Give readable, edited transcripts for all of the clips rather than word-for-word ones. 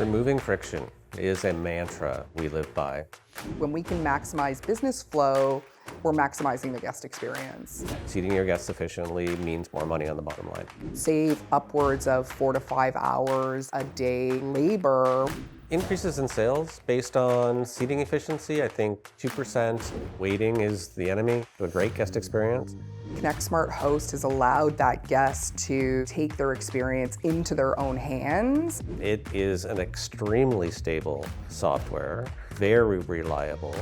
Removing friction is a mantra we live by. When we can maximize business flow, we're maximizing the guest experience. Seating your guests efficiently means more money on the bottom line. Save upwards of 4 to 5 hours a day labor. Increases in sales based on seating efficiency, I think 2%. Waiting is the enemy to a great guest experience. ConnectSmart Host has allowed that guest to take their experience into their own hands. It is an extremely stable software, very reliable.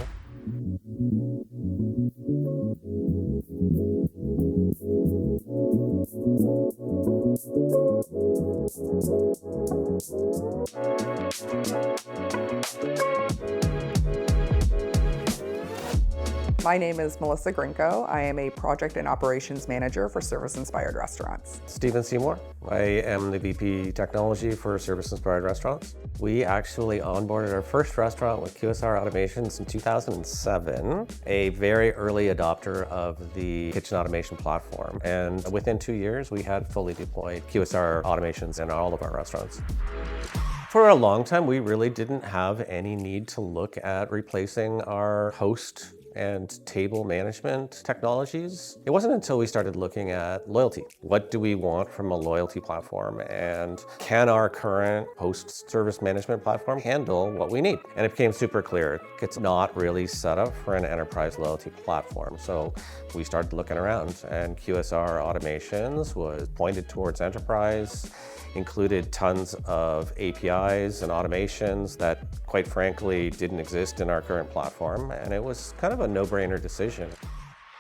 My name is Melissa Grinko. I am a project and operations manager for service-inspired restaurants. Stephen Seymour. I am the VP Technology for Service-Inspired Restaurants. We actually onboarded our first restaurant with QSR automations in 2007, a very early adopter of the kitchen automation platform. And within 2 years, we had fully deployed QSR automations in all of our restaurants. For a long time, we really didn't have any need to look at replacing our host and table management technologies. It wasn't until we started looking at loyalty. What do we want from a loyalty platform? And can our current host service management platform handle what we need? And it became super clear. It's not really set up for an enterprise loyalty platform. So we started looking around, and QSR automations was pointed towards enterprise, included tons of APIs and automations that, quite frankly, didn't exist in our current platform, and it was kind of a no-brainer decision.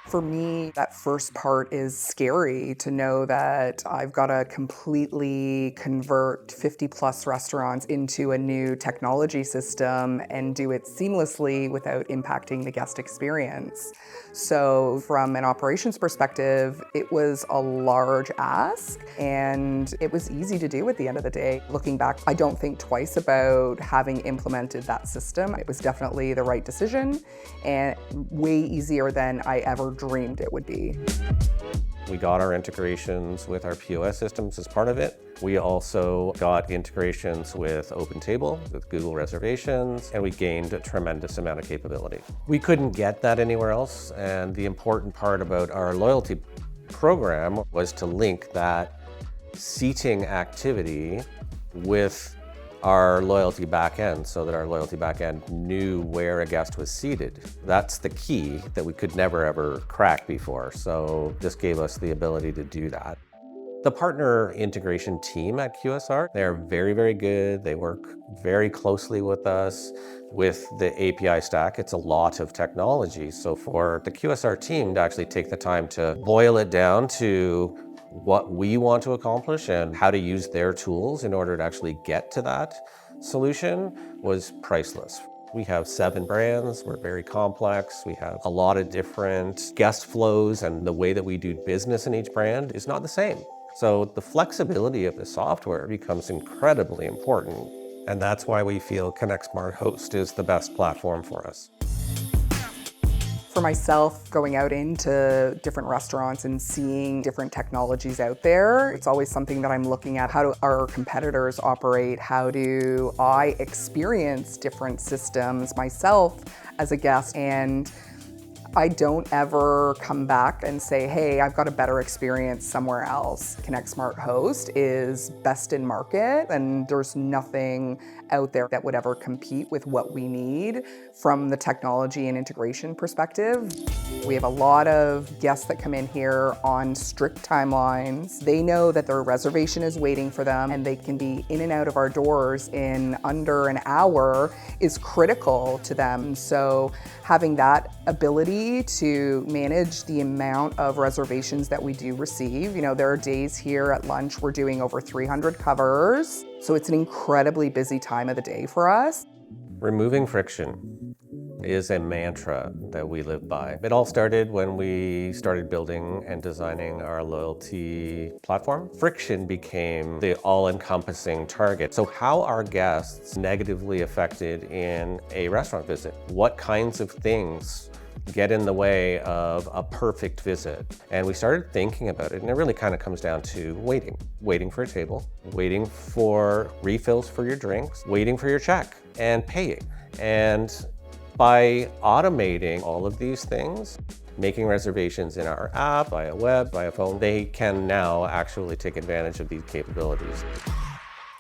For me, that first part is scary, to know that I've got to completely convert 50 plus restaurants into a new technology system and do it seamlessly without impacting the guest experience. So from an operations perspective, it was a large ask, and it was easy to do at the end of the day. Looking back, I don't think twice about having implemented that system. It was definitely the right decision and way easier than I ever dreamed it would be. We got our integrations with our POS systems as part of it. We also got integrations with OpenTable, with Google Reservations, and we gained a tremendous amount of capability. We couldn't get that anywhere else, and the important part about our loyalty program was to link that seating activity with our loyalty backend, so that our loyalty backend knew where a guest was seated. That's the key that we could never ever crack before. So this gave us the ability to do that. The partner integration team at QSR, they're very, very good. They work very closely with us. With the API stack, it's a lot of technology. So for the QSR team to actually take the time to boil it down to what we want to accomplish and how to use their tools in order to actually get to that solution was priceless. We have 7 brands, we're very complex, we have a lot of different guest flows, and the way that we do business in each brand is not the same. So the flexibility of the software becomes incredibly important, and that's why we feel ConnectSmart Host is the best platform for us. For myself, going out into different restaurants and seeing different technologies out there, it's always something that I'm looking at. How do our competitors operate? How do I experience different systems myself as a guest? And I don't ever come back and say, hey, I've got a better experience somewhere else. ConnectSmart Host is best in market, and there's nothing out there that would ever compete with what we need from the technology and integration perspective. We have a lot of guests that come in here on strict timelines. They know that their reservation is waiting for them, and they can be in and out of our doors in under an hour is critical to them. So having that ability to manage the amount of reservations that we do receive. You know, there are days here at lunch we're doing over 300 covers. So it's an incredibly busy time of the day for us. Removing friction is a mantra that we live by. It all started when we started building and designing our loyalty platform. Friction became the all-encompassing target. So how are guests negatively affected in a restaurant visit? What kinds of things get in the way of a perfect visit. And we started thinking about it, and it really kind of comes down to waiting for a table, waiting for refills for your drinks, waiting for your check, and paying. And by automating all of these things, making reservations in our app, via web, via phone, they can now actually take advantage of these capabilities.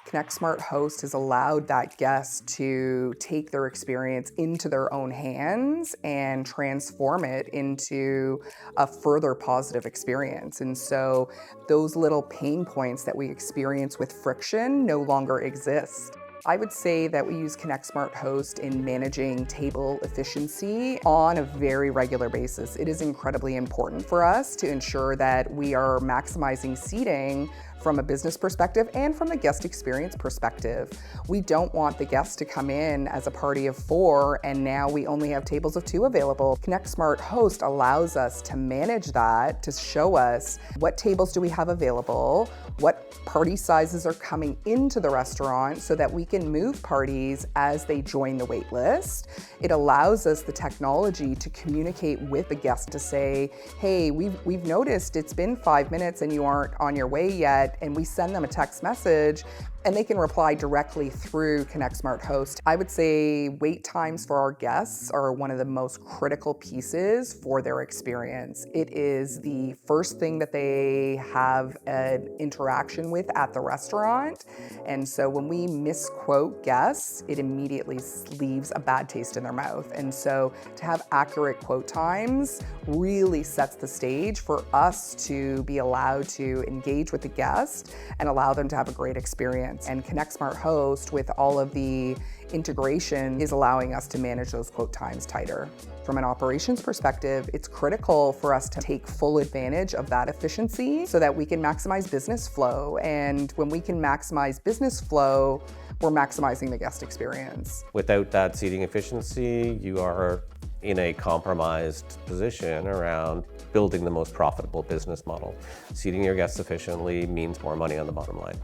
ConnectSmart Host has allowed that guest to take their experience into their own hands and transform it into a further positive experience. And so those little pain points that we experience with friction no longer exist. I would say that we use ConnectSmart Host in managing table efficiency on a very regular basis. It is incredibly important for us to ensure that we are maximizing seating from a business perspective and from the guest experience perspective. We don't want the guests to come in as a party of 4 and now we only have tables of 2 available. ConnectSmart Host allows us to manage that, to show us what tables do we have available, what party sizes are coming into the restaurant so that we can move parties as they join the wait list. It allows us the technology to communicate with the guest to say, hey, we've noticed it's been 5 minutes and you aren't on your way yet, and we send them a text message and they can reply directly through ConnectSmart Host. I would say wait times for our guests are one of the most critical pieces for their experience. It is the first thing that they have an interaction with at the restaurant. And so when we misquote guests, it immediately leaves a bad taste in their mouth. And so to have accurate quote times really sets the stage for us to be allowed to engage with the guest and allow them to have a great experience. And ConnectSmart Host, with all of the integration, is allowing us to manage those quote times tighter. From an operations perspective, it's critical for us to take full advantage of that efficiency so that we can maximize business flow. And when we can maximize business flow, we're maximizing the guest experience. Without that seating efficiency, you are in a compromised position around building the most profitable business model. Seating your guests efficiently means more money on the bottom line.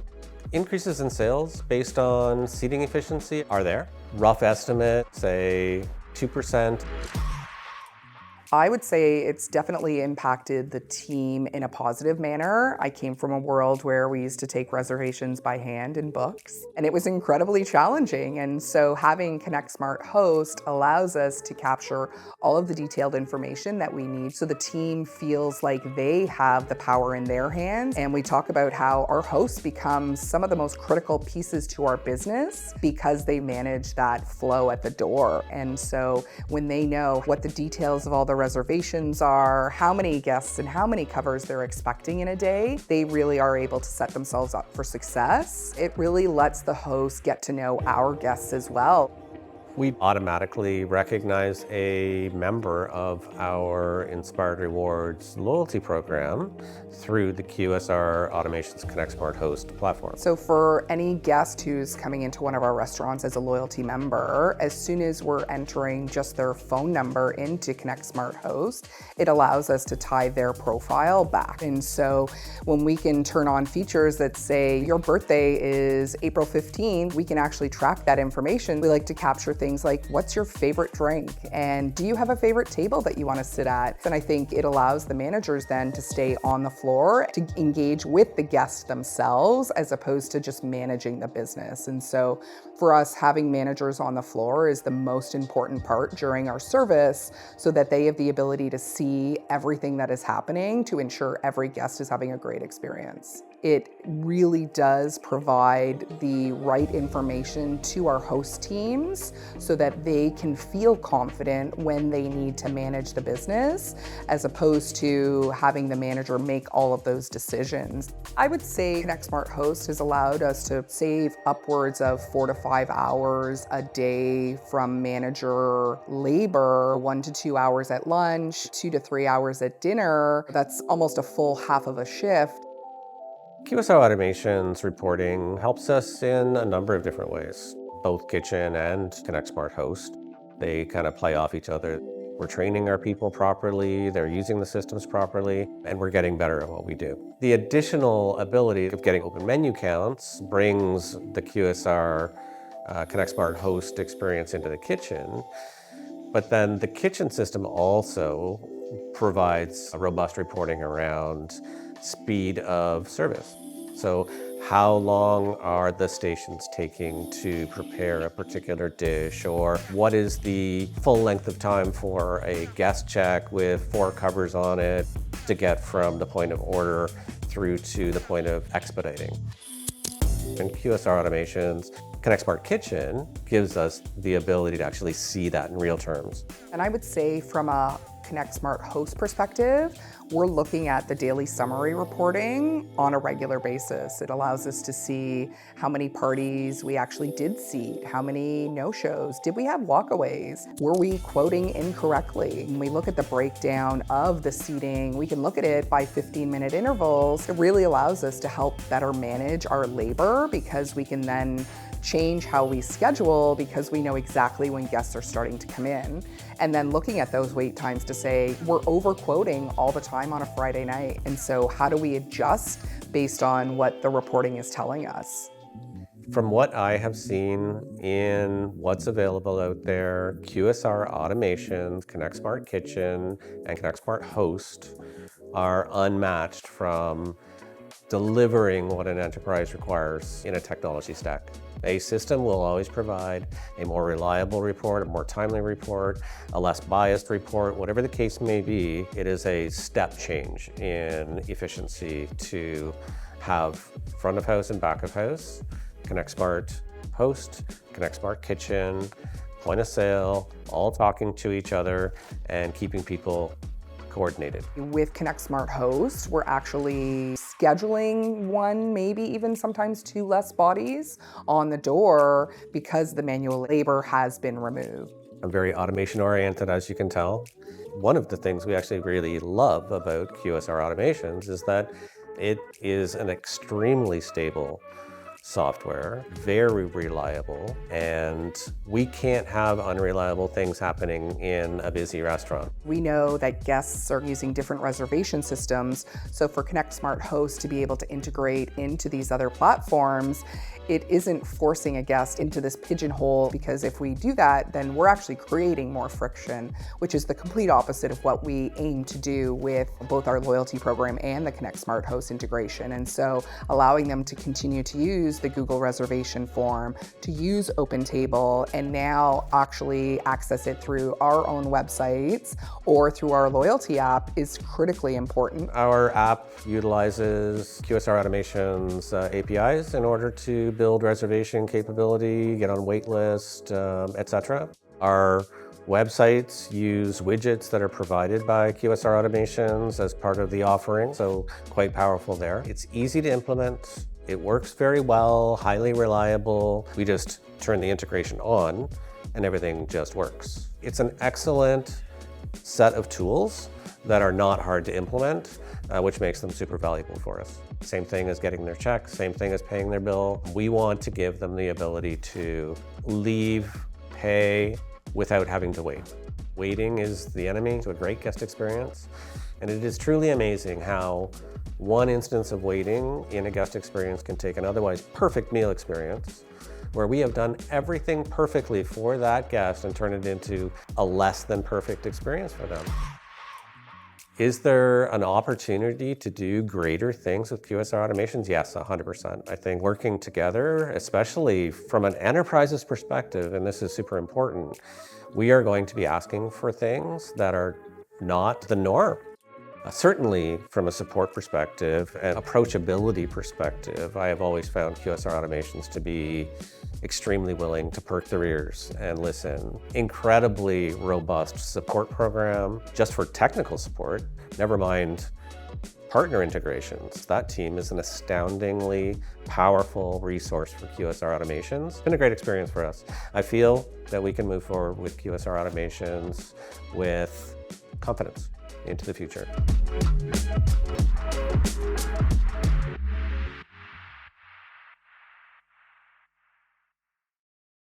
Increases in sales based on seating efficiency are there. Rough estimate, say 2%. I would say it's definitely impacted the team in a positive manner. I came from a world where we used to take reservations by hand in books, and it was incredibly challenging. And so having ConnectSmart Host allows us to capture all of the detailed information that we need so the team feels like they have the power in their hands. And we talk about how our hosts become some of the most critical pieces to our business because they manage that flow at the door. And so when they know what the details of all the reservations are, how many guests and how many covers they're expecting in a day, they really are able to set themselves up for success. It really lets the host get to know our guests as well. We automatically recognize a member of our Inspired Rewards loyalty program through the QSR Automation's ConnectSmart Host platform. So for any guest who's coming into one of our restaurants as a loyalty member, as soon as we're entering just their phone number into ConnectSmart Host, it allows us to tie their profile back. And so when we can turn on features that say your birthday is April 15th, we can actually track that information. We like to capture things like, what's your favorite drink? And do you have a favorite table that you want to sit at? And I think it allows the managers then to stay on the floor to engage with the guests themselves as opposed to just managing the business. And so for us, having managers on the floor is the most important part during our service so that they have the ability to see everything that is happening to ensure every guest is having a great experience. It really does provide the right information to our host teams so that they can feel confident when they need to manage the business, as opposed to having the manager make all of those decisions. I would say ConnectSmart Host has allowed us to save upwards of 4 to 5 hours a day from manager labor, 1 to 2 hours at lunch, 2 to 3 hours at dinner. That's almost a full half of a shift. QSR Automation's reporting helps us in a number of different ways, both Kitchen and ConnectSmart Host. They kind of play off each other. We're training our people properly, they're using the systems properly, and we're getting better at what we do. The additional ability of getting open menu counts brings the QSR ConnectSmart Host experience into the kitchen. But then the kitchen system also provides a robust reporting around speed of service. So how long are the stations taking to prepare a particular dish, or what is the full length of time for a guest check with 4 covers on it to get from the point of order through to the point of expediting. In QSR automations, ConnectSmart Kitchen gives us the ability to actually see that in real terms. And I would say from a ConnectSmart host perspective, we're looking at the daily summary reporting on a regular basis. It allows us to see how many parties we actually did seat, how many no-shows, did we have walkaways, were we quoting incorrectly? When we look at the breakdown of the seating, we can look at it by 15-minute intervals. It really allows us to help better manage our labor because we can then change how we schedule because we know exactly when guests are starting to come in. And then looking at those wait times to say, we're over quoting all the time on a Friday night. And so how do we adjust based on what the reporting is telling us? From what I have seen in what's available out there, QSR automations, ConnectSmart Kitchen, and ConnectSmart Host are unmatched from delivering what an enterprise requires in a technology stack. A system will always provide a more reliable report, a more timely report, a less biased report, whatever the case may be. It is a step change in efficiency to have front of house and back of house, ConnectSmart Host, ConnectSmart Kitchen, point of sale, all talking to each other and keeping people coordinated. With ConnectSmart Host, we're actually scheduling 1, maybe even sometimes 2 less bodies on the door because the manual labor has been removed. I'm very automation oriented, as you can tell. One of the things we actually really love about QSR automations is that it is an extremely stable software, very reliable, and we can't have unreliable things happening in a busy restaurant. We know that guests are using different reservation systems, so for ConnectSmart Host to be able to integrate into these other platforms, it isn't forcing a guest into this pigeonhole, because if we do that, then we're actually creating more friction, which is the complete opposite of what we aim to do with both our loyalty program and the ConnectSmart Host integration. And so allowing them to continue to use the Google reservation form, to use OpenTable, and now actually access it through our own websites or through our loyalty app is critically important. Our app utilizes QSR Automation's APIs in order to build reservation capability, get on wait list, etc. Our websites use widgets that are provided by QSR Automations as part of the offering, so quite powerful there. It's easy to implement. It works very well, highly reliable. We just turn the integration on and everything just works. It's an excellent set of tools that are not hard to implement, which makes them super valuable for us. Same thing as getting their check, same thing as paying their bill. We want to give them the ability to leave, pay, without having to wait. Waiting is the enemy to a great guest experience, and it is truly amazing how one instance of waiting in a guest experience can take an otherwise perfect meal experience, where we have done everything perfectly for that guest and turn it into a less than perfect experience for them. Is there an opportunity to do greater things with QSR automations? Yes, 100%. I think working together, especially from an enterprise's perspective, and this is super important, we are going to be asking for things that are not the norm. Certainly from a support perspective and approachability perspective, I have always found QSR automations to be extremely willing to perk their ears and listen. Incredibly robust support program just for technical support, never mind partner integrations. That team is an astoundingly powerful resource for QSR automations. It's been a great experience for us. I feel that we can move forward with QSR automations with confidence into the future.